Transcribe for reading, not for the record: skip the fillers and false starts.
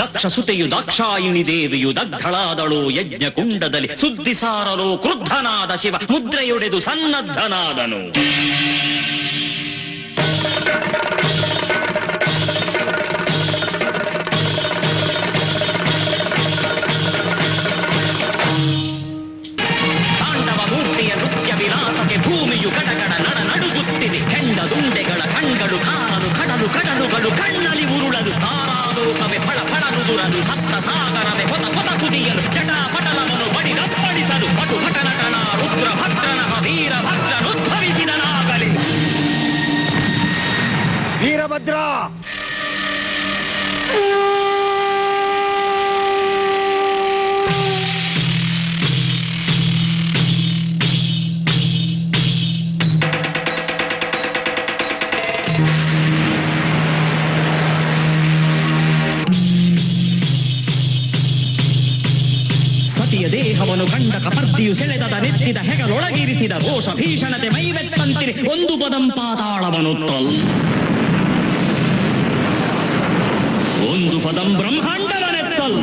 ದಕ್ಷ ಸುತೆಯು ದಾಕ್ಷಾಯಿಣಿ ದೇವಿಯು ದಗ್ಧಳಾದಳು ಯಜ್ಞ ಕುಂಡದಲ್ಲಿ ಸುದ್ದಿ ಸಾರಲು ಕ್ರುದ್ಧನಾದ ಶಿವ ಮುದ್ರೆಯೊಡೆದು ಸನ್ನದ್ಧನಾದನು. ತಾಂಡವ ಮೂರ್ತಿಯ ನೃತ್ಯ ವಿಲಾಸಕ್ಕೆ ಭೂಮಿಯು ಗಡಗಡ ನಡುಗುತ್ತಿದೆ. ಕೆಂಡ ದುಂಡೆಗಳ ಕಣ್ಗಳು ಕಾರಲು ಕಡಲು ಕಡಲುಗಳು ಕಣ್ಣಲ್ಲಿ ಉರುಳಲು ತಾರಾಲೋಕವೇ ಫಳ ಫಳನುದುರಲು ಸಪ್ತ ಸಾಗರವೇ ಹೊತ ಹೊತ ಕುದಿಯಲು ಜಟಾಪಟಲವನ್ನು ಬಡಿದಪ್ಪಡಿಸಲು ಪಟು ಭಟನಟನ ರುದ್ರ ಭದ್ರನಃ ವೀರ ಭದ್ರನುದ್ಭವಿಸಿದನಾಗಲಿ. ವೀರಭದ್ರ ದೇಹವನ್ನು ಕಂಡ ಕಪರ್ದಿಯು ಸೆಳೆದದ ನೆತ್ತಿದ ಹೆಗಲೊಳಗಿರಿಸಿದ ರೋಷ ಭೀಷಣತೆ ಮೈವೆತ್ತಂತಿರಿ ಒಂದು ಪದಂ ಪಾತಾಳವನುತ್ತಲ್ ಒಂದು ಪದಂ ಬ್ರಹ್ಮಾಂಡವನೆತ್ತಲ್.